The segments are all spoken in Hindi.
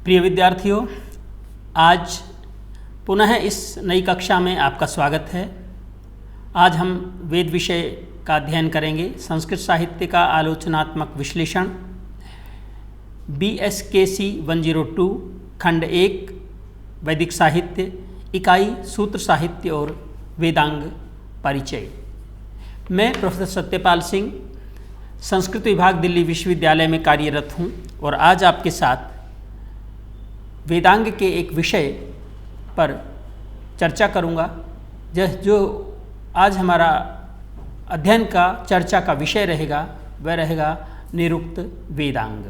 प्रिय विद्यार्थियों, आज पुनः इस नई कक्षा में आपका स्वागत है। आज हम वेद विषय का अध्ययन करेंगे। संस्कृत साहित्य का आलोचनात्मक विश्लेषण, BSKC 102, खंड 1, वैदिक साहित्य, इकाई सूत्र साहित्य और वेदांग परिचय। मैं प्रोफेसर सत्यपाल सिंह, संस्कृत विभाग दिल्ली विश्वविद्यालय में कार्यरत हूँ और आज आपके साथ वेदांग के एक विषय पर चर्चा करूँगा। जो आज हमारा अध्ययन का चर्चा का विषय रहेगा वह रहेगा निरुक्त वेदांग।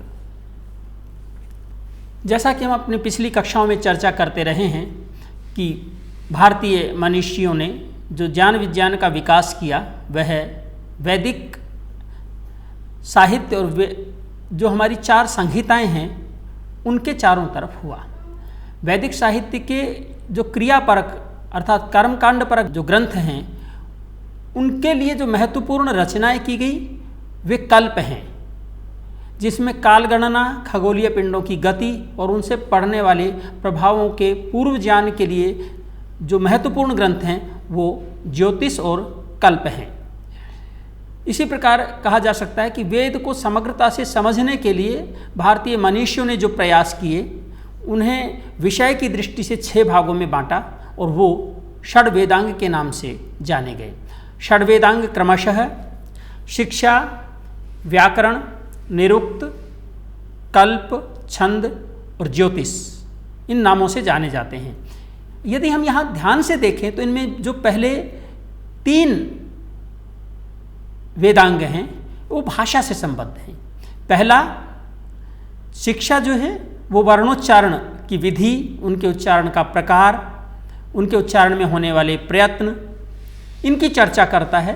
जैसा कि हम अपनी पिछली कक्षाओं में चर्चा करते रहे हैं कि भारतीय मनीषियों ने जो ज्ञान विज्ञान का विकास किया वह वैदिक साहित्य और जो हमारी चार संहिताएं हैं उनके चारों तरफ हुआ। वैदिक साहित्य के जो क्रियापरक अर्थात कर्मकांड परक जो ग्रंथ हैं उनके लिए जो महत्वपूर्ण रचनाएं की गई वे कल्प हैं, जिसमें काल गणना, खगोलीय पिंडों की गति और उनसे पड़ने वाले प्रभावों के पूर्व ज्ञान के लिए जो महत्वपूर्ण ग्रंथ हैं वो ज्योतिष और कल्प हैं। इसी प्रकार कहा जा सकता है कि वेद को समग्रता से समझने के लिए भारतीय मनीषियों ने जो प्रयास किए उन्हें विषय की दृष्टि से 6 भागों में बांटा और वो षड वेदांग के नाम से जाने गए। षड वेदांग क्रमशः शिक्षा, व्याकरण, निरुक्त, कल्प, छंद और ज्योतिष इन नामों से जाने जाते हैं। यदि हम यहाँ ध्यान से देखें तो इनमें जो पहले 3 वेदांग हैं वो भाषा से संबद्ध हैं। पहला शिक्षा जो है वो वर्णोच्चारण की विधि, उनके उच्चारण का प्रकार, उनके उच्चारण में होने वाले प्रयत्न, इनकी चर्चा करता है।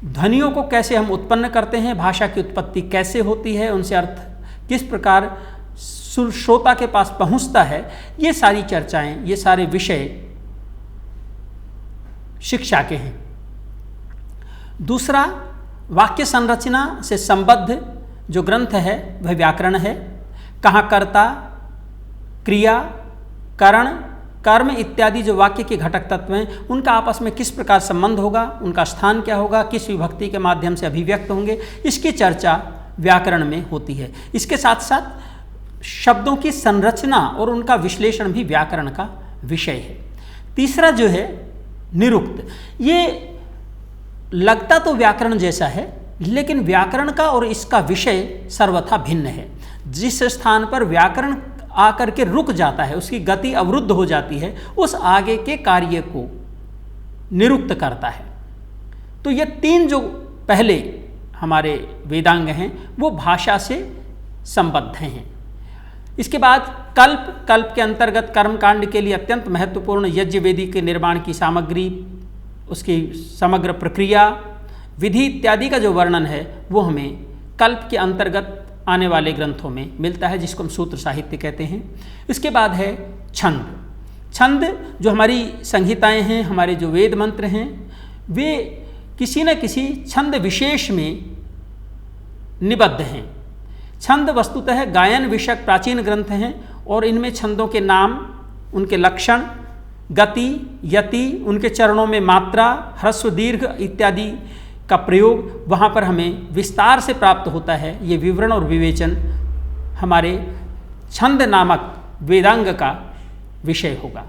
ध्वनियों को कैसे हम उत्पन्न करते हैं, भाषा की उत्पत्ति कैसे होती है, उनसे अर्थ किस प्रकार श्रोता के पास पहुंचता है, ये सारी चर्चाएं, ये सारे विषय शिक्षा के हैं। दूसरा वाक्य संरचना से संबद्ध जो ग्रंथ है वह व्याकरण है। कहाँ कर्ता, क्रिया, करण, कर्म इत्यादि जो वाक्य के घटक तत्व हैं उनका आपस में किस प्रकार संबंध होगा, उनका स्थान क्या होगा, किस विभक्ति के माध्यम से अभिव्यक्त होंगे, इसकी चर्चा व्याकरण में होती है। इसके साथ साथ शब्दों की संरचना और उनका विश्लेषण भी व्याकरण का विषय है। तीसरा जो है निरुक्त, ये लगता तो व्याकरण जैसा है लेकिन व्याकरण का और इसका विषय सर्वथा भिन्न है। जिस स्थान पर व्याकरण आकर के रुक जाता है, उसकी गति अवरुद्ध हो जाती है, उस आगे के कार्य को निरुक्त करता है। तो ये 3 जो पहले हमारे वेदांग हैं वो भाषा से संबद्ध हैं। इसके बाद कल्प के अंतर्गत कर्मकांड के लिए अत्यंत महत्वपूर्ण यज्ञ वेदी के निर्माण की सामग्री, उसकी समग्र प्रक्रिया, विधि इत्यादि का जो वर्णन है वो हमें कल्प के अंतर्गत आने वाले ग्रंथों में मिलता है, जिसको हम सूत्र साहित्य कहते हैं। इसके बाद है छंद जो हमारी संहिताएं हैं, हमारे जो वेद मंत्र हैं वे किसी न किसी छंद विशेष में निबद्ध हैं। छंद वस्तुतः गायन विषयक प्राचीन ग्रंथ हैं और इनमें छंदों के नाम, उनके लक्षण, गति, यति, उनके चरणों में मात्रा, ह्रस्व, दीर्घ इत्यादि का प्रयोग वहाँ पर हमें विस्तार से प्राप्त होता है। ये विवरण और विवेचन हमारे छंद नामक वेदांग का विषय होगा।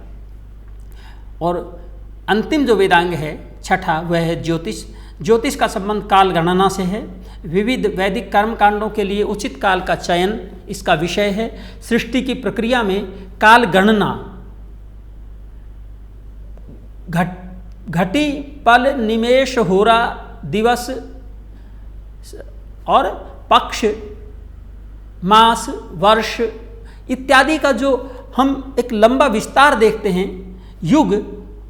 और अंतिम जो वेदांग है छठा वह है ज्योतिष। ज्योतिष का संबंध काल गणना से है। विविध वैदिक कर्मकांडों के लिए उचित काल का चयन इसका विषय है। सृष्टि की प्रक्रिया में काल गणना, घटी, पल, निमेष, होरा, दिवस और पक्ष, मास, वर्ष इत्यादि का जो हम एक लंबा विस्तार देखते हैं, युग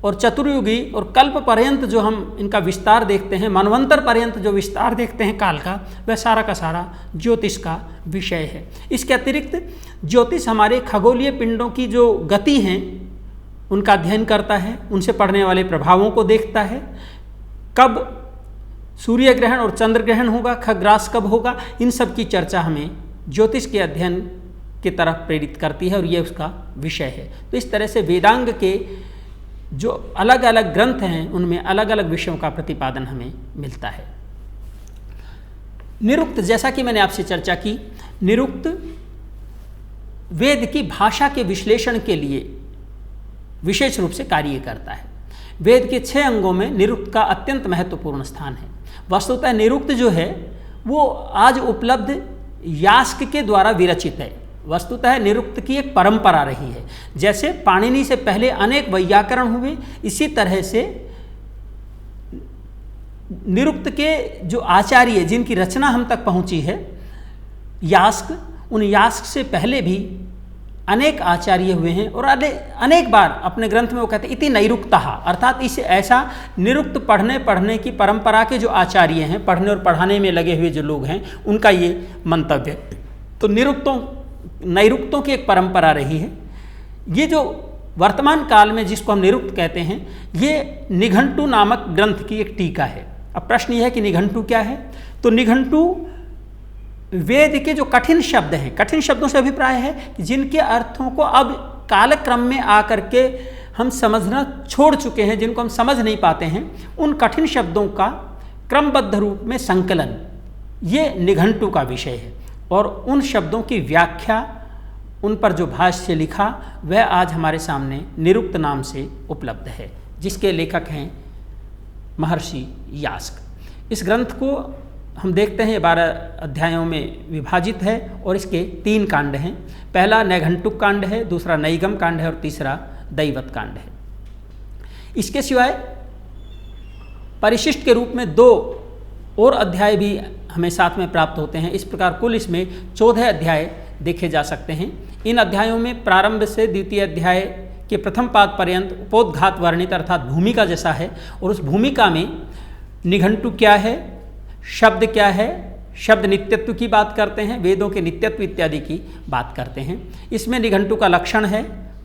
और चतुर्युगी और कल्प पर्यंत जो हम इनका विस्तार देखते हैं, मनवंतर पर्यंत जो विस्तार देखते हैं काल का, वह सारा का सारा ज्योतिष का विषय है। इसके अतिरिक्त ज्योतिष हमारे खगोलीय पिंडों की जो गति हैं उनका अध्ययन करता है, उनसे पड़ने वाले प्रभावों को देखता है। कब सूर्य ग्रहण और चंद्र ग्रहण होगा, खग्रास कब होगा, इन सब की चर्चा हमें ज्योतिष के अध्ययन की तरफ प्रेरित करती है और ये उसका विषय है। तो इस तरह से वेदांग के जो अलग अलग ग्रंथ हैं उनमें अलग अलग विषयों का प्रतिपादन हमें मिलता है। निरुक्त, जैसा कि मैंने आपसे चर्चा की, निरुक्त वेद की भाषा के विश्लेषण के लिए विशेष रूप से कार्य करता है। वेद के 6 अंगों में निरुक्त का अत्यंत महत्वपूर्ण स्थान है। वस्तुतः निरुक्त जो है वो आज उपलब्ध यास्क के द्वारा विरचित है। वस्तुतः निरुक्त की एक परंपरा रही है। जैसे पाणिनि से पहले अनेक वैयाकरण हुए, इसी तरह से निरुक्त के जो आचार्य जिनकी रचना हम तक पहुंची है यास्क, उन यास्क से पहले भी अनेक आचार्य हुए हैं और अनेक बार अपने ग्रंथ में वो कहते हैं इति नैरुक्तः, अर्थात इसे ऐसा निरुक्त पढ़ने की परंपरा के जो आचार्य हैं, पढ़ने और पढ़ाने में लगे हुए जो लोग हैं, उनका ये मंतव्य है। तो नैरुक्तों की एक परंपरा रही है। ये जो वर्तमान काल में जिसको हम निरुक्त कहते हैं, ये निघंटु नामक ग्रंथ की एक टीका है। अब प्रश्न यह है कि निघंटु क्या है? तो निघंटु वेद के जो कठिन शब्द हैं, कठिन शब्दों से अभिप्राय है कि जिनके अर्थों को अब कालक्रम में आकर के हम समझना छोड़ चुके हैं, जिनको हम समझ नहीं पाते हैं, उन कठिन शब्दों का क्रमबद्ध रूप में संकलन, ये निघंटु का विषय है। और उन शब्दों की व्याख्या, उन पर जो भाष्य लिखा, वह आज हमारे सामने निरुक्त नाम से उपलब्ध है, जिसके लेखक हैं महर्षि यास्क। इस ग्रंथ को हम देखते हैं 12 अध्यायों में विभाजित है और इसके 3 कांड हैं। पहला नैघंटुक कांड है, दूसरा नैगम कांड है और तीसरा दैवत कांड है। इसके सिवाय परिशिष्ट के रूप में 2 और अध्याय भी हमें साथ में प्राप्त होते हैं। इस प्रकार कुल इसमें 14 अध्याय देखे जा सकते हैं। इन अध्यायों में प्रारंभ से द्वितीय अध्याय के प्रथम पाद पर्यंत उपोद्घात वर्णित अर्थात भूमिका जैसा है, और उस भूमिका में निघंटु क्या है, शब्द क्या है, शब्द नित्यत्व की बात करते हैं, वेदों के नित्यत्व इत्यादि की बात करते हैं। इसमें निघंटु का लक्षण है,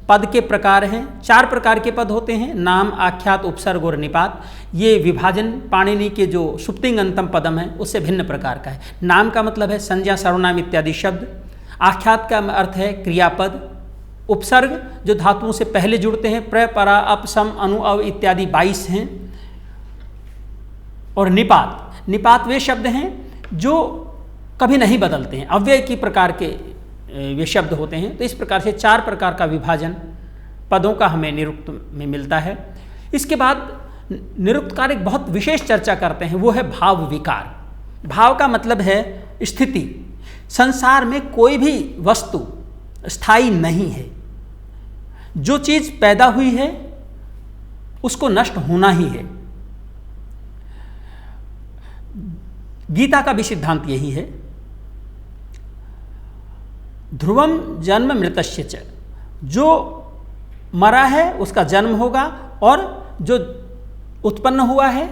पद के प्रकार हैं, 4 प्रकार के पद होते हैं, नाम, आख्यात, उपसर्ग और निपात। ये विभाजन पाणिनि के जो सुप्तिंग अंतम पदम है उससे भिन्न प्रकार का है। नाम का मतलब है संज्ञा, सर्वनाम इत्यादि शब्द। आख्यात का अर्थ है क्रियापद। उपसर्ग जो धातुओं से पहले जुड़ते हैं, प्र, परा, अप, सम, अनु, अव इत्यादि 22 हैं। और निपात वे शब्द हैं जो कभी नहीं बदलते हैं, अव्यय की प्रकार के वे शब्द होते हैं। तो इस प्रकार से 4 प्रकार का विभाजन पदों का हमें निरुक्त में मिलता है। इसके बाद निरुक्तकार एक बहुत विशेष चर्चा करते हैं, वो है भाव विकार। भाव का मतलब है स्थिति। संसार में कोई भी वस्तु स्थायी नहीं है। जो चीज़ पैदा हुई है उसको नष्ट होना ही है। गीता का भी सिद्धांत यही है। ध्रुवम जन्म मृतस्य च, जो मरा है उसका जन्म होगा और जो उत्पन्न हुआ है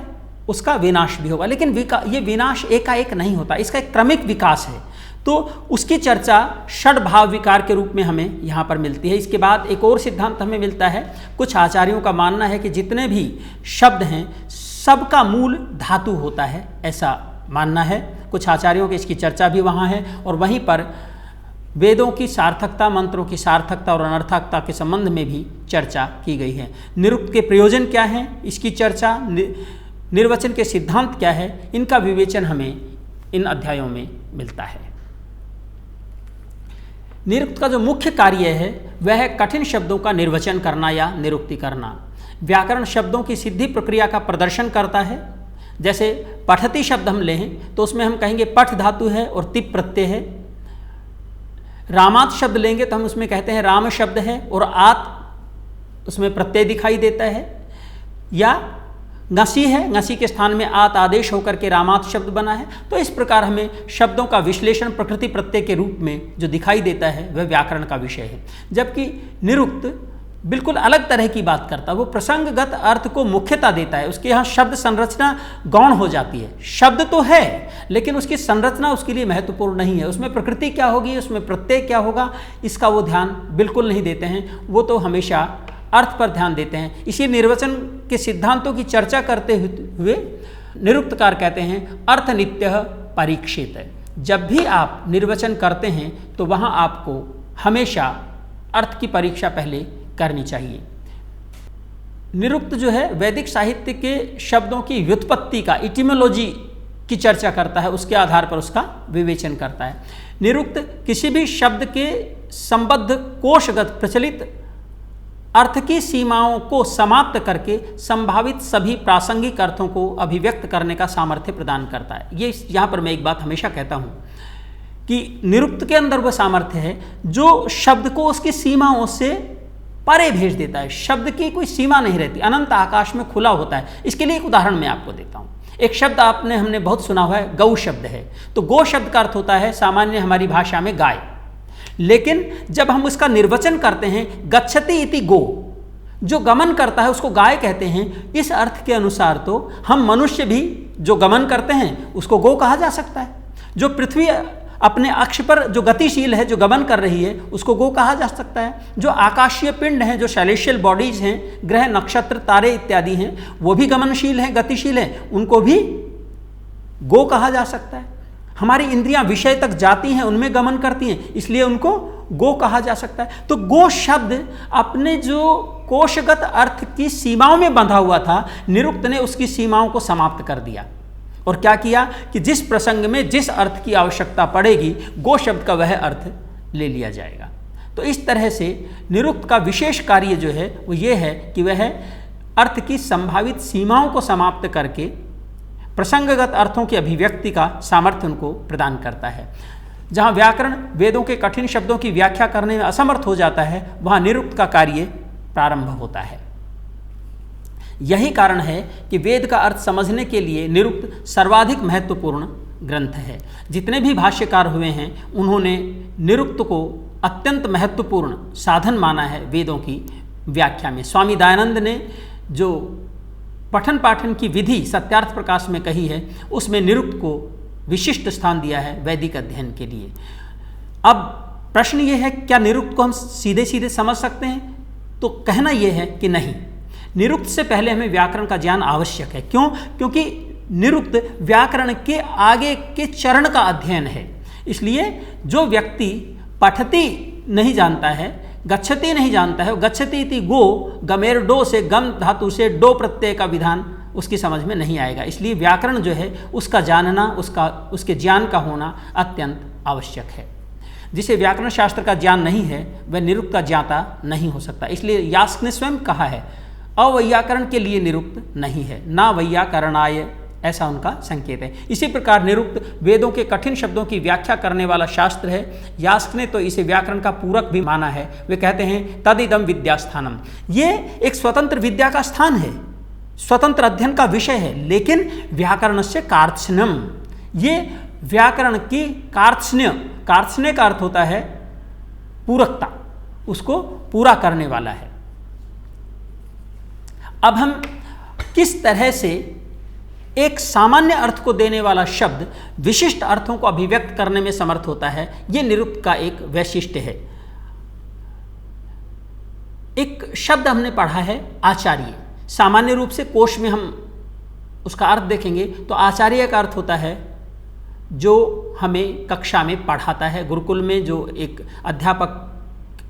उसका विनाश भी होगा। लेकिन ये विनाश एकाएक नहीं होता, इसका एक क्रमिक विकास है। तो उसकी चर्चा षड भाव विकार के रूप में हमें यहाँ पर मिलती है। इसके बाद एक और सिद्धांत हमें मिलता है। कुछ आचार्यों का मानना है कि जितने भी शब्द हैं सबका मूल धातु होता है, ऐसा मानना है। कुछ आचार्यों की इसकी चर्चा भी वहाँ है। और वहीं पर वेदों की सार्थकता, मंत्रों की सार्थकता और अनर्थकता के संबंध में भी चर्चा की गई है। निरुक्त के प्रयोजन क्या हैं, इसकी चर्चा, निर्वचन के सिद्धांत क्या है, इनका विवेचन हमें इन अध्यायों में मिलता है। निरुक्त का जो मुख्य कार्य है वह है कठिन शब्दों का निर्वचन करना या निरुक्ति करना। व्याकरण शब्दों की सिद्धि प्रक्रिया का प्रदर्शन करता है। जैसे पठति शब्द हम लें तो उसमें हम कहेंगे पठ धातु है और तिप प्रत्यय है। रामात शब्द लेंगे तो हम उसमें कहते हैं राम शब्द है और आत उसमें प्रत्यय दिखाई देता है। या ngसी है, ngसी के स्थान में आत आदेश होकर के रामात शब्द बना है। तो इस प्रकार हमें शब्दों का विश्लेषण प्रकृति प्रत्यय के रूप में जो दिखाई देता है वह व्याकरण का विषय है। जबकि निरुक्त बिल्कुल अलग तरह की बात करता है। वो प्रसंगगत अर्थ को मुख्यता देता है। उसके यहाँ शब्द संरचना गौण हो जाती है। शब्द तो है लेकिन उसकी संरचना उसके लिए महत्वपूर्ण नहीं है। उसमें प्रकृति क्या होगी, उसमें प्रत्यय क्या होगा, इसका वो ध्यान बिल्कुल नहीं देते हैं। वो तो हमेशा अर्थ पर ध्यान देते हैं। इसी निर्वचन के सिद्धांतों की चर्चा करते हुए निरुक्तकार कहते हैं अर्थ नित्य परीक्षित है। जब भी आप निर्वचन करते हैं तो वहाँ आपको हमेशा अर्थ की परीक्षा पहले करनी चाहिए। निरुक्त जो है वैदिक साहित्य के शब्दों की व्युत्पत्ति का, इटिमोलॉजी की चर्चा करता है, उसके आधार पर उसका विवेचन करता है। निरुक्त किसी भी शब्द के संबद्ध कोशगत प्रचलित अर्थ की सीमाओं को समाप्त करके संभावित सभी प्रासंगिक अर्थों को अभिव्यक्त करने का सामर्थ्य प्रदान करता है। ये यहाँ पर मैं एक बात हमेशा कहता हूँ कि निरुक्त के अंदर वह सामर्थ्य है जो शब्द को उसकी सीमाओं से परे भेज देता है। शब्द की कोई सीमा नहीं रहती, अनंत आकाश में खुला होता है। इसके लिए एक उदाहरण मैं आपको देता हूँ। एक शब्द हमने बहुत सुना हुआ है, गौ शब्द है। तो गौ शब्द का अर्थ होता है सामान्य हमारी भाषा में गाय, लेकिन जब हम उसका निर्वचन करते हैं गच्छति इति गो, जो गमन करता है उसको गाय कहते हैं। इस अर्थ के अनुसार तो हम मनुष्य भी जो गमन करते हैं उसको गो कहा जा सकता है। जो पृथ्वी अपने अक्ष पर जो गतिशील है, जो गमन कर रही है, उसको गो कहा जा सकता है। जो आकाशीय पिंड हैं, जो सेलेशियल बॉडीज हैं, ग्रह नक्षत्र तारे इत्यादि हैं, वो भी गमनशील हैं, गतिशील हैं, उनको भी गो कहा जा सकता है। हमारी इंद्रियां विषय तक जाती हैं, उनमें गमन करती हैं, इसलिए उनको गो कहा जा सकता है। तो गो शब्द अपने जो कोशगत अर्थ की सीमाओं में बंधा हुआ था, निरुक्त ने उसकी सीमाओं को समाप्त कर दिया और क्या किया कि जिस प्रसंग में जिस अर्थ की आवश्यकता पड़ेगी, गो शब्द का वह अर्थ ले लिया जाएगा। तो इस तरह से निरुक्त का विशेष कार्य जो है वो ये है कि वह अर्थ की संभावित सीमाओं को समाप्त करके प्रसंगगत अर्थों की अभिव्यक्ति का सामर्थ्य उनको प्रदान करता है। जहाँ व्याकरण वेदों के कठिन शब्दों की व्याख्या करने में असमर्थ हो जाता है, वहाँ निरुक्त का कार्य प्रारंभ होता है। यही कारण है कि वेद का अर्थ समझने के लिए निरुक्त सर्वाधिक महत्वपूर्ण ग्रंथ है। जितने भी भाष्यकार हुए हैं उन्होंने निरुक्त को अत्यंत महत्वपूर्ण साधन माना है वेदों की व्याख्या में। स्वामी दयानंद ने जो पठन पाठन की विधि सत्यार्थ प्रकाश में कही है, उसमें निरुक्त को विशिष्ट स्थान दिया है वैदिक अध्ययन के लिए। अब प्रश्न ये है, क्या निरुक्त को हम सीधे सीधे समझ सकते हैं? तो कहना यह है कि नहीं, निरुक्त से पहले हमें व्याकरण का ज्ञान आवश्यक है। क्यों? क्योंकि निरुक्त व्याकरण के आगे के चरण का अध्ययन है। इसलिए जो व्यक्ति पठती नहीं जानता है, गच्छति नहीं जानता है, गच्छति इति गो, गमेर डो से, गम धातु से डो प्रत्यय का विधान उसकी समझ में नहीं आएगा। इसलिए व्याकरण जो है उसका जानना, उसके ज्ञान का होना अत्यंत आवश्यक है। जिसे व्याकरण शास्त्र का ज्ञान नहीं है वह निरुक्त का ज्ञाता नहीं हो सकता। इसलिए यास्क ने स्वयं कहा है, अवैयाकरण के लिए निरुक्त नहीं है, ना वैयाकरणाय, ऐसा उनका संकेत है। इसी प्रकार निरुक्त वेदों के कठिन शब्दों की व्याख्या करने वाला शास्त्र है। यास्क ने तो इसे व्याकरण का पूरक भी माना है। वे कहते हैं तदिदम विद्यास्थानम, ये एक स्वतंत्र विद्या का स्थान है, स्वतंत्र अध्ययन का विषय है। लेकिन व्याकरण से कार्त्स्न्यम, ये व्याकरण की कार्त्स्न्य, कार्त्स्न्य का अर्थ होता है पूरकता, उसको पूरा करने वाला है। अब हम किस तरह से एक सामान्य अर्थ को देने वाला शब्द विशिष्ट अर्थों को अभिव्यक्त करने में समर्थ होता है, यह निरुक्त का एक वैशिष्ट्य है। एक शब्द हमने पढ़ा है आचार्य। सामान्य रूप से कोश में हम उसका अर्थ देखेंगे तो आचार्य का अर्थ होता है जो हमें कक्षा में पढ़ाता है। गुरुकुल में जो एक अध्यापक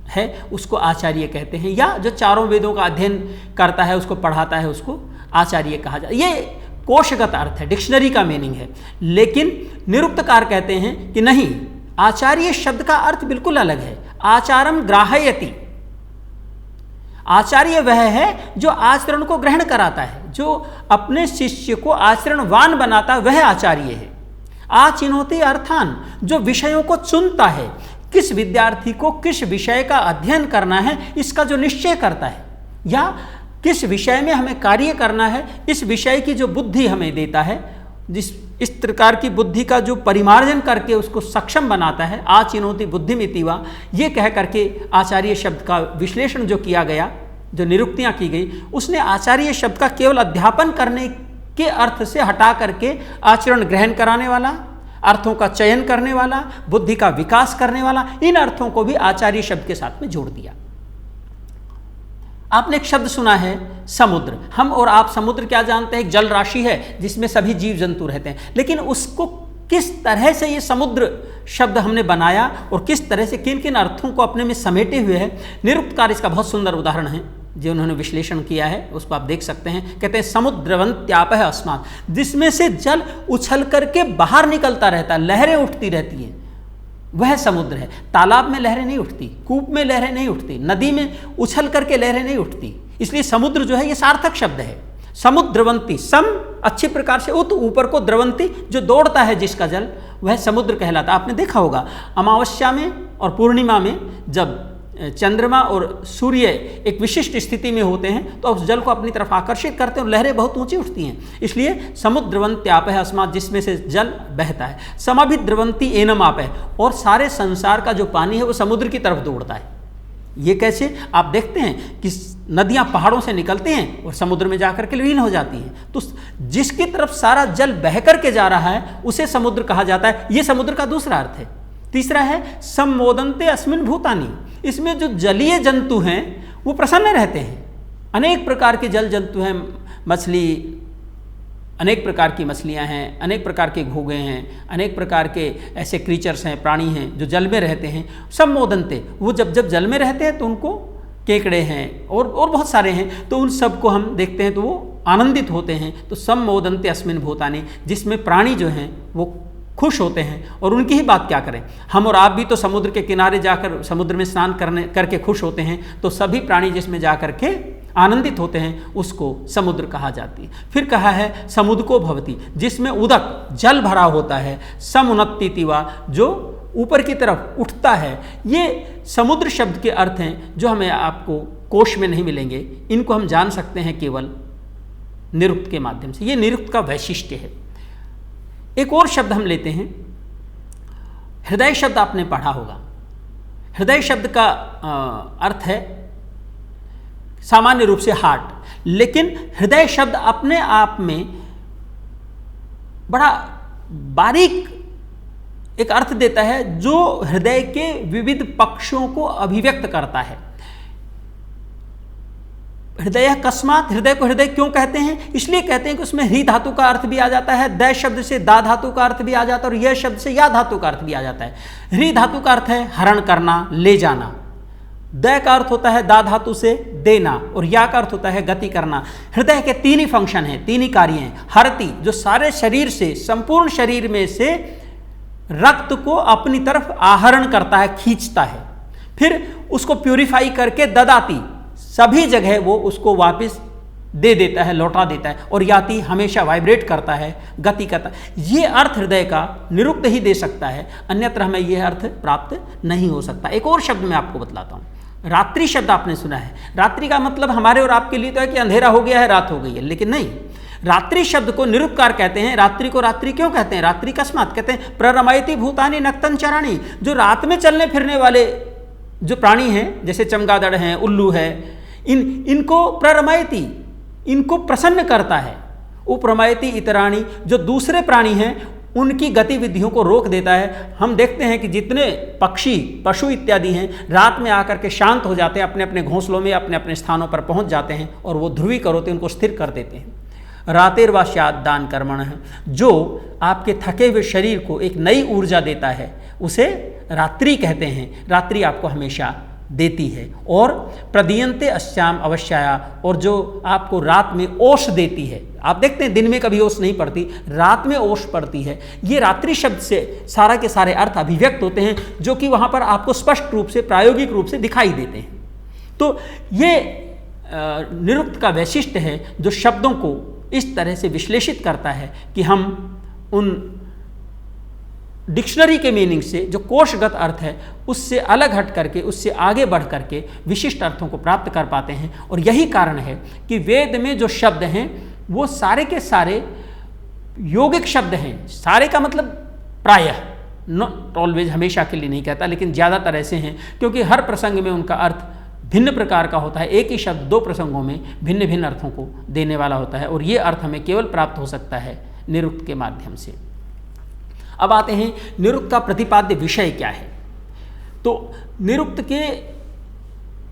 है उसको आचार्य कहते हैं, या जो चारों वेदों का अध्ययन करता है उसको पढ़ाता है, उसको आचार्य कहा जाता है। ये कोशगत अर्थ है, डिक्शनरी का मीनिंग है। लेकिन निरुक्तकार कहते हैं कि नहीं, आचार्य शब्द का अर्थ बिल्कुल अलग है। आचारम ग्राहयति, आचार्य वह है जो आचरण को ग्रहण कराता है, जो अपने शिष्य को आचरणवान बनाता है, वह आचार्य है। आचिनोति अर्थान, जो विषयों को चुनता है, किस विद्यार्थी को किस विषय का अध्ययन करना है इसका जो निश्चय करता है, या किस विषय में हमें कार्य करना है, इस विषय की जो बुद्धि हमें देता है, इस प्रकार की बुद्धि का जो परिमार्जन करके उसको सक्षम बनाता है। आचिनोति बुद्धिमितिवा, ये कह करके आचार्य शब्द का विश्लेषण जो किया गया, जो निरुक्तियाँ की गई, उसने आचार्य शब्द का केवल अध्यापन करने के अर्थ से हटा करके आचरण ग्रहण कराने वाला, अर्थों का चयन करने वाला, बुद्धि का विकास करने वाला, इन अर्थों को भी आचार्य शब्द के साथ में जोड़ दिया। आपने एक शब्द सुना है समुद्र। हम और आप समुद्र क्या जानते हैं? एक जल राशि है जिसमें सभी जीव जंतु रहते हैं। लेकिन उसको किस तरह से ये समुद्र शब्द हमने बनाया और किस तरह से किन किन अर्थों को अपने में समेटे हुए है। निरुक्तकार इसका बहुत सुंदर उदाहरण है जो उन्होंने विश्लेषण किया है, उसको आप देख सकते हैं। कहते हैं समुद्रवंत्यापः अस्मात्, जिसमें से जल उछल करके बाहर निकलता रहता है, लहरें उठती रहती हैं, वह समुद्र है। तालाब में लहरें नहीं उठती, कूप में लहरें नहीं उठती, नदी में उछल करके लहरें नहीं उठती, इसलिए समुद्र जो है ये सार्थक शब्द है। समुद्रवंती, सम अच्छी प्रकार से, उत ऊपर को, द्रवंती जो दौड़ता है जिसका जल, वह समुद्र कहलाता। आपने देखा होगा अमावस्या में और पूर्णिमा में जब चंद्रमा और सूर्य एक विशिष्ट स्थिति में होते हैं तो उस जल को अपनी तरफ आकर्षित करते हैं और लहरें बहुत ऊंची उठती हैं, इसलिए समुद्रवंत्यापः अस्मात्, जिसमें से जल बहता है। समभिद्रवंती एनम आपः, और सारे संसार का जो पानी है वो समुद्र की तरफ दौड़ता है। ये कैसे? आप देखते हैं कि नदियां पहाड़ों से निकलती हैं और समुद्र में जाकर के विलीन हो जाती हैं, तो जिसकी तरफ सारा जल बह करके जा रहा है उसे समुद्र कहा जाता है। ये समुद्र का दूसरा अर्थ है। तीसरा है सम्मोदन्ते अस्मिन् भूतानि, इसमें जो जलीय जंतु हैं वो प्रसन्न रहते हैं। अनेक प्रकार के जल जंतु हैं, मछली, अनेक प्रकार की मछलियां हैं, अनेक प्रकार के घोंघे हैं, अनेक प्रकार के ऐसे क्रीचर्स हैं, प्राणी हैं जो जल में रहते हैं। सम्मोदन्ते, वो जब जब जल में रहते हैं तो उनको, केकड़े हैं और बहुत सारे हैं, तो उन सबको हम देखते हैं तो वो आनंदित होते हैं। तो सम्मोदन्ते अस्मिन् भूतानि, जिसमें प्राणी जो हैं वो खुश होते हैं। और उनकी ही बात क्या करें, हम और आप भी तो समुद्र के किनारे जाकर समुद्र में स्नान करके खुश होते हैं, तो सभी प्राणी जिसमें जाकर के आनंदित होते हैं उसको समुद्र कहा जाती है। फिर कहा है समुद्को भवति, जिसमें उदक जल भरा होता है। समुन्नति वा, जो ऊपर की तरफ उठता है। ये समुद्र शब्द के अर्थ हैं जो हमें आपको कोश में नहीं मिलेंगे, इनको हम जान सकते हैं केवल निरुक्त के माध्यम से। ये निरुक्त का वैशिष्ट्य है। एक और शब्द हम लेते हैं, हृदय शब्द आपने पढ़ा होगा। हृदय शब्द का अर्थ है सामान्य रूप से हार्ट, लेकिन हृदय शब्द अपने आप में बड़ा बारीक एक अर्थ देता है जो हृदय के विविध पक्षों को अभिव्यक्त करता है। हृदय कस्मात्, हृदय को हृदय क्यों कहते हैं? इसलिए कहते हैं कि उसमें ह्री धातु का अर्थ भी आ जाता है, दै शब्द से दा धातु का अर्थ भी आ जाता है और यह शब्द से या धातु का अर्थ भी आ जाता है। ह्री धातु का अर्थ है हरण करना, ले जाना। दै का अर्थ होता है दा धातु से देना और या का अर्थ होता है गति करना। हृदय के तीन ही फंक्शन हैं, तीन ही कार्य हैं। हरति, जो सारे शरीर से, संपूर्ण शरीर में से रक्त को अपनी तरफ आहरण करता है, खींचता है। फिर उसको प्यूरिफाई करके ददाती, सभी जगह वो उसको वापस दे देता है, लौटा देता है। और याति, हमेशा वाइब्रेट करता है, गति करता है। ये अर्थ हृदय का निरुक्त ही दे सकता है, अन्यत्र हमें यह अर्थ प्राप्त नहीं हो सकता। एक और शब्द मैं आपको बतलाता हूँ। रात्रि शब्द आपने सुना है। रात्रि का मतलब हमारे और आपके लिए तो है कि अंधेरा हो गया है, रात हो गई है, लेकिन नहीं। रात्रि शब्द को निरुक्तकार कहते हैं। रात्रि को रात्रि क्यों कहते हैं? रात्रि कस्मात्, कहते हैं प्ररमयति भूतानि नक्तन चराणि, जो रात में चलने फिरने वाले जो प्राणी हैं, जैसे चमगादड़ हैं, उल्लू है, इनको प्ररमयति, इनको प्रसन्न करता है। उपरमयति इतराणि, जो दूसरे प्राणी हैं उनकी गतिविधियों को रोक देता है। हम देखते हैं कि जितने पक्षी, पशु इत्यादि हैं, रात में आकर के शांत हो जाते हैं, अपने अपने घोंसलों में, अपने अपने स्थानों पर पहुंच जाते हैं और वो ध्रुवीकर होते हैं, उनको स्थिर कर देते हैं। रातेर्वा स्यात् दान कर्मण है, जो आपके थके हुए शरीर को एक नई ऊर्जा देता है, उसे रात्रि कहते हैं। रात्रि आपको हमेशा देती है। और प्रदीयन्ते अस्याम अवश्याया, और जो आपको रात में ओष देती है। आप देखते हैं दिन में कभी ओष नहीं पड़ती, रात में ओष पड़ती है। ये रात्रि शब्द से सारा के सारे अर्थ अभिव्यक्त होते हैं, जो कि वहाँ पर आपको स्पष्ट रूप से, प्रायोगिक रूप से दिखाई देते हैं। तो ये निरुक्त का वैशिष्ट्य है, जो शब्दों को इस तरह से विश्लेषित करता है कि हम उन डिक्शनरी के मीनिंग से, जो कोशगत अर्थ है, उससे अलग हट करके, उससे आगे बढ़ करके विशिष्ट अर्थों को प्राप्त कर पाते हैं। और यही कारण है कि वेद में जो शब्द हैं वो सारे के सारे यौगिक शब्द हैं। सारे का मतलब प्रायः, नॉट ऑलवेज, हमेशा के लिए नहीं कहता, लेकिन ज़्यादातर ऐसे हैं, क्योंकि हर प्रसंग में उनका अर्थ भिन्न प्रकार का होता है। एक ही शब्द दो प्रसंगों में भिन्न भिन्न अर्थों को देने वाला होता है, और ये अर्थ हमें केवल प्राप्त हो सकता है निरुक्त के माध्यम से। अब आते हैं निरुक्त का प्रतिपाद्य विषय क्या है। तो निरुक्त के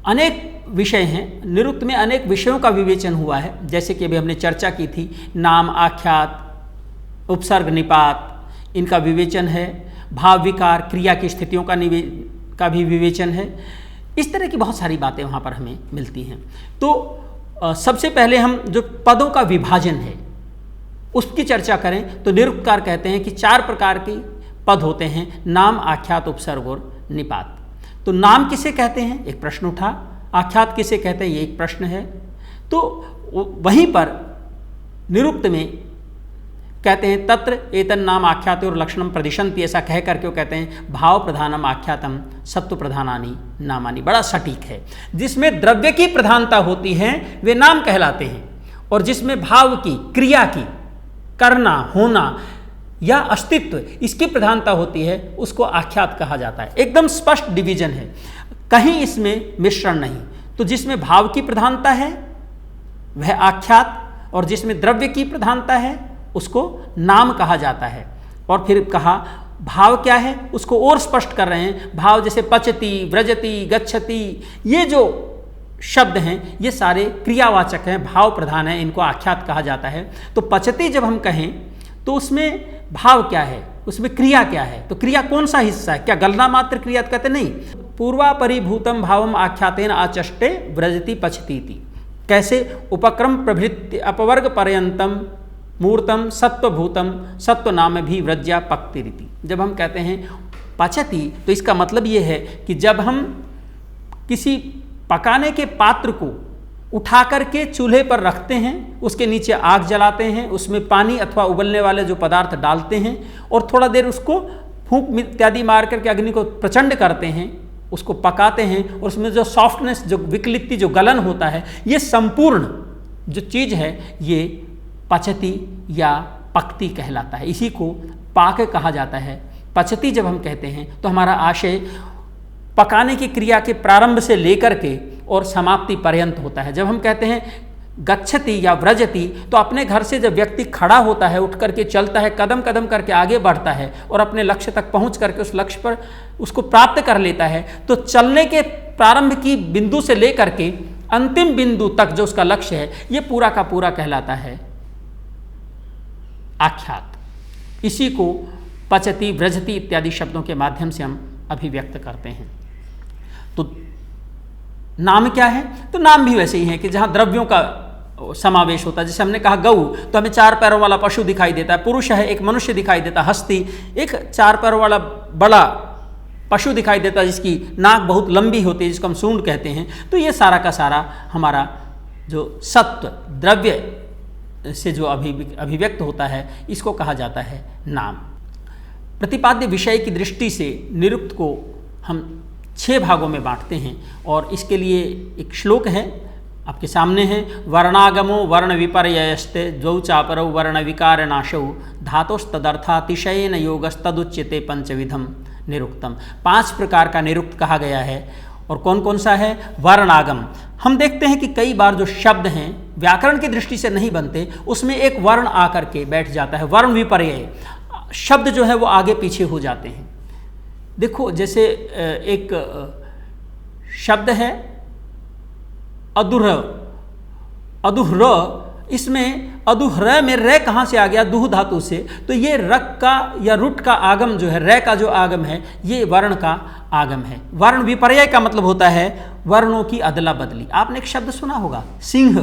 अनेक विषय हैं। निरुक्त में अनेक विषयों का विवेचन हुआ है, जैसे कि अभी हमने चर्चा की थी, नाम, आख्यात, उपसर्ग, निपात, इनका विवेचन है। भाव विकार, क्रिया की स्थितियों का भी विवेचन है। इस तरह की बहुत सारी बातें वहाँ पर हमें मिलती हैं। तो सबसे पहले हम जो पदों का विभाजन है उसकी चर्चा करें तो निरुक्तकार कहते हैं कि 4 प्रकार के पद होते हैं, नाम, आख्यात, उपसर्ग और निपात। तो नाम किसे कहते हैं, एक प्रश्न उठा। आख्यात किसे कहते हैं, ये एक प्रश्न है। तो वहीं पर निरुक्त में कहते हैं तत्र एतन नाम आख्याते और लक्षणम प्रदिशन्ति, ऐसा कह करके वो कहते हैं भाव प्रधानम आख्यातम सत्व प्रधानानि नामानि। बड़ा सटीक है। जिसमें द्रव्य की प्रधानता होती है वे नाम कहलाते हैं, और जिसमें भाव की, क्रिया की, करना, होना या अस्तित्व, इसकी प्रधानता होती है उसको आख्यात कहा जाता है। एकदम स्पष्ट डिवीजन है, कहीं इसमें मिश्रण नहीं। तो जिसमें भाव की प्रधानता है वह आख्यात, और जिसमें द्रव्य की प्रधानता है उसको नाम कहा जाता है। और फिर कहा भाव क्या है उसको और स्पष्ट कर रहे हैं। भाव जैसे पचति, व्रजति, गच्छति, ये जो शब्द हैं ये सारे क्रियावाचक हैं, भाव प्रधान है, इनको आख्यात कहा जाता है। तो पचति जब हम कहें तो उसमें भाव क्या है, उसमें क्रिया क्या है, तो क्रिया कौन सा हिस्सा है, क्या गलना मात्र क्रिया कहते नहीं। पूर्वापरिभूतम भावम आख्यातेन आचष्टे व्रजति पचतीति। कैसे, उपक्रम प्रभृत्य अपवर्ग पर्यंतम मूर्तम सत्वभूतम सत्व नाम भी व्रज्या पक्तिरिति। जब हम कहते हैं पचति तो इसका मतलब ये है कि जब हम किसी पकाने के पात्र को उठा करके चूल्हे पर रखते हैं, उसके नीचे आग जलाते हैं, उसमें पानी अथवा उबलने वाले जो पदार्थ डालते हैं और थोड़ा देर उसको फूंक इत्यादि मार करके अग्नि को प्रचंड करते हैं, उसको पकाते हैं, और उसमें जो सॉफ्टनेस, जो विकलिप्ति, जो गलन होता है, ये संपूर्ण जो चीज़ है ये पचति या पक्ति कहलाता है। इसी को पाक कहा जाता है। पचति जब हम कहते हैं तो हमारा आशय पकाने की क्रिया के प्रारंभ से लेकर के और समाप्ति पर्यंत होता है। जब हम कहते हैं गच्छति या व्रजति तो अपने घर से जब व्यक्ति खड़ा होता है, उठ करके चलता है, कदम कदम करके आगे बढ़ता है और अपने लक्ष्य तक पहुंच करके उस लक्ष्य पर उसको प्राप्त कर लेता है, तो चलने के प्रारंभ की बिंदु से लेकर के अंतिम बिंदु तक जो उसका लक्ष्य है ये पूरा का पूरा कहलाता है आख्यात। इसी को पचति, व्रजति इत्यादि शब्दों के माध्यम से हम अभिव्यक्त करते हैं। तो नाम क्या है, तो नाम भी वैसे ही है कि जहाँ द्रव्यों का समावेश होता है। जैसे हमने कहा गऊ तो हमें 4 पैरों वाला पशु दिखाई देता है, पुरुष है एक मनुष्य दिखाई देता है, हस्ती एक 4 पैरों वाला बड़ा पशु दिखाई देता है जिसकी नाक बहुत लंबी होती है, जिसको हम सूंड कहते हैं। तो ये सारा का सारा हमारा जो सत्व द्रव्य से जो अभिव्यक्त होता है इसको कहा जाता है नाम। प्रतिपाद्य विषय की दृष्टि से निरुक्त को हम 6 भागों में बांटते हैं, और इसके लिए एक श्लोक है आपके सामने है। वर्णागमो वर्ण विपर्ययस्ते द्वौ चापरौ वर्ण विकार नाशौ धातोस्तदर्थातिशयेन योगस्तदुच्यते पंचविधम निरुक्तम। 5 प्रकार का निरुक्त कहा गया है। और कौन कौन सा है, वर्णागम। हम देखते हैं कि कई बार जो शब्द हैं व्याकरण की दृष्टि से नहीं बनते, उसमें एक वर्ण आकर के बैठ जाता है, वर्ण विपर्यय, शब्द जो है वो आगे पीछे हो जाते हैं। देखो जैसे एक शब्द है अदुह्र, अदुह्र, इसमें अदुह्र में रे कहाँ से आ गया, दुह धातु से। तो ये रक का या रुट का आगम जो है, रे का जो आगम है ये वर्ण का आगम है। वर्ण विपर्यय का मतलब होता है वर्णों की अदला बदली। आपने एक शब्द सुना होगा सिंह,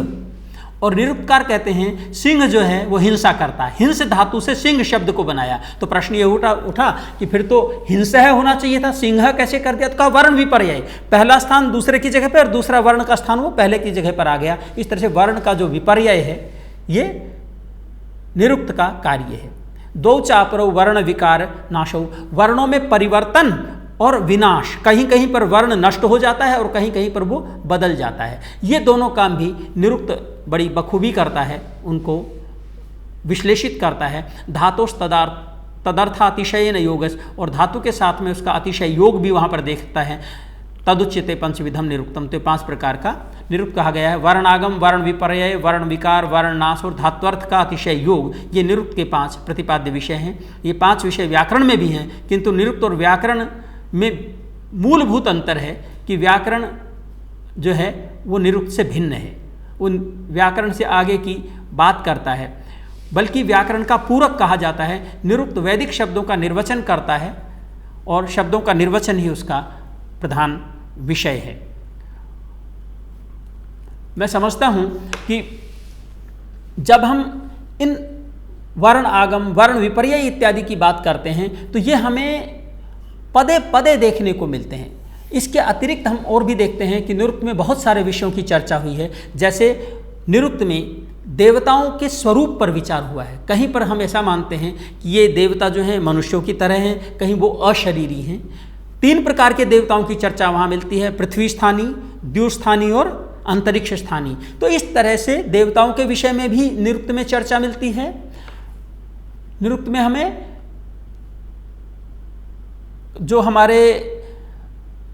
और निरुक्तकार कहते हैं सिंह जो है वो हिंसा करता है, हिंस धातु से सिंह शब्द को बनाया। तो प्रश्न ये उठा कि फिर तो हिंसा है होना चाहिए था, सिंह कैसे कर दिया। तो कहा वर्ण विपर्यय, पहला स्थान दूसरे की जगह पर और दूसरा वर्ण का स्थान वो पहले की जगह पर आ गया। इस तरह से वर्ण का जो विपर्यय है ये निरुक्त का कार्य है। दो चापरो वर्ण विकार नाशो, वर्णों में परिवर्तन और विनाश, कहीं कहीं पर वर्ण नष्ट हो जाता है और कहीं कहीं पर वो बदल जाता है। ये दोनों काम भी निरुक्त बड़ी बखूबी करता है, उनको विश्लेषित करता है। धातोस तदर्थातिशयेन योगस, और धातु के साथ में उसका अतिशय योग भी वहाँ पर देखता है। तदुच्यते पंचविधम निरुक्तम, तो 5 प्रकार का निरुक्त कहा गया है। वर्णागम, वर्ण विपर्यय, वर्ण विकार, वर्ण नाश और धात्वर्थ का अतिशय योग, ये निरुक्त के 5 प्रतिपाद्य विषय हैं। ये 5 विषय व्याकरण में भी हैं, किंतु निरुक्त और व्याकरण में मूलभूत अंतर है कि व्याकरण जो है वो निरुक्त से भिन्न है, वो व्याकरण से आगे की बात करता है, बल्कि व्याकरण का पूरक कहा जाता है। निरुक्त वैदिक शब्दों का निर्वचन करता है, और शब्दों का निर्वचन ही उसका प्रधान विषय है। मैं समझता हूँ कि जब हम इन वर्ण आगम, वर्ण विपर्यय इत्यादि की बात करते हैं तो ये हमें पदे पदे देखने को मिलते हैं। इसके अतिरिक्त हम और भी देखते हैं कि निरुक्त में बहुत सारे विषयों की चर्चा हुई है। जैसे निरुक्त में देवताओं के स्वरूप पर विचार हुआ है। कहीं पर हम ऐसा मानते हैं कि ये देवता जो हैं मनुष्यों की तरह हैं, कहीं वो अशरीरी हैं। 3 प्रकार के देवताओं की चर्चा वहाँ मिलती है, पृथ्वी स्थानी, द्युस्थानी और अंतरिक्ष स्थानी। तो इस तरह से देवताओं के विषय में भी निरुक्त में चर्चा मिलती है। निरुक्त में हमें जो हमारे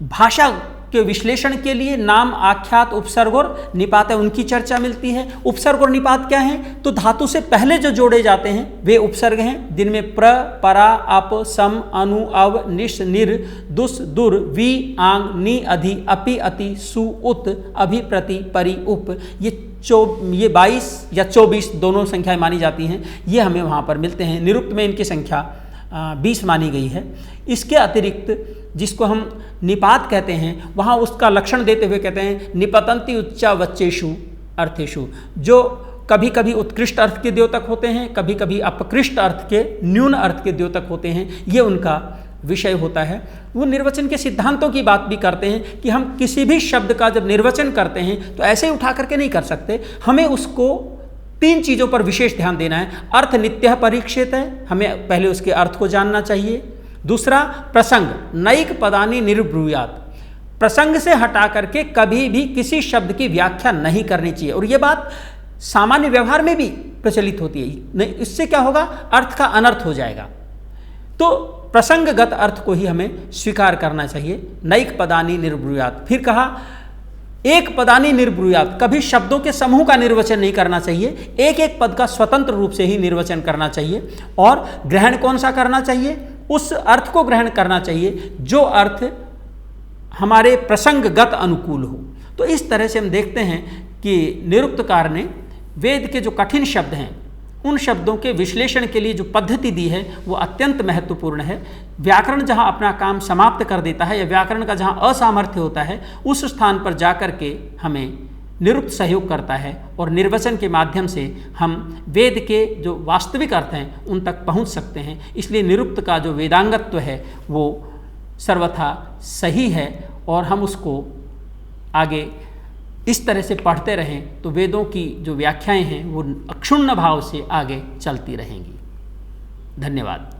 भाषा के विश्लेषण के लिए नाम, आख्यात, उपसर्ग और निपात है, उनकी चर्चा मिलती है। उपसर्ग और निपात क्या हैं? तो धातु से पहले जो जोड़े जाते हैं वे उपसर्ग हैं, जिनमें प्र, परा, अप, सम, अनु, अव, निश, निर, दुस, दुर, वी, आंग, नि, अधि, अपि, अति, सु, उत, अभि, प्रति, परि, उप, ये 22 या 24 दोनों संख्याएं मानी जाती हैं। ये हमें वहाँ पर मिलते हैं। निरुक्त में इनकी संख्या 20 मानी गई है। इसके अतिरिक्त जिसको हम निपात कहते हैं, वहाँ उसका लक्षण देते हुए कहते हैं निपतंती उच्चा वच्चेषु अर्थेषु, जो कभी कभी उत्कृष्ट अर्थ के द्योतक होते हैं, कभी कभी अपकृष्ट अर्थ के, न्यून अर्थ के द्योतक होते हैं। ये उनका विषय होता है। वो निर्वचन के सिद्धांतों की बात भी करते हैं कि हम किसी भी शब्द का जब निर्वचन करते हैं तो ऐसे उठा करके नहीं कर सकते, हमें उसको 3 चीज़ों पर विशेष ध्यान देना है। अर्थ नित्य परीक्षित है, हमें पहले उसके अर्थ को जानना चाहिए। दूसरा, प्रसंग, नैक पदानि निर्ब्रूयात्, प्रसंग से हटा करके कभी भी किसी शब्द की व्याख्या नहीं करनी चाहिए। और ये बात सामान्य व्यवहार में भी प्रचलित होती है। नहीं, इससे क्या होगा? अर्थ का अनर्थ हो जाएगा। तो प्रसंगगत अर्थ को ही हमें स्वीकार करना चाहिए। नैक पदानि निर्ब्रूयात्। फिर कहा एक पदानि निर्ब्रूयात्, कभी शब्दों के समूह का निर्वचन नहीं करना चाहिए, एक एक पद का स्वतंत्र रूप से ही निर्वचन करना चाहिए। और ग्रहण कौन सा करना चाहिए? उस अर्थ को ग्रहण करना चाहिए जो अर्थ हमारे प्रसंगगत अनुकूल हो। तो इस तरह से हम देखते हैं कि निरुक्तकार ने वेद के जो कठिन शब्द हैं उन शब्दों के विश्लेषण के लिए जो पद्धति दी है वो अत्यंत महत्वपूर्ण है। व्याकरण जहाँ अपना काम समाप्त कर देता है या व्याकरण का जहाँ असामर्थ्य होता है, उस स्थान पर जाकर के हमें निरुक्त सहयोग करता है और निर्वचन के माध्यम से हम वेद के जो वास्तविक अर्थ हैं उन तक पहुंच सकते हैं। इसलिए निरुक्त का जो वेदांगत्व है वो सर्वथा सही है और हम उसको आगे इस तरह से पढ़ते रहें तो वेदों की जो व्याख्याएं हैं वो अक्षुण्ण भाव से आगे चलती रहेंगी। धन्यवाद।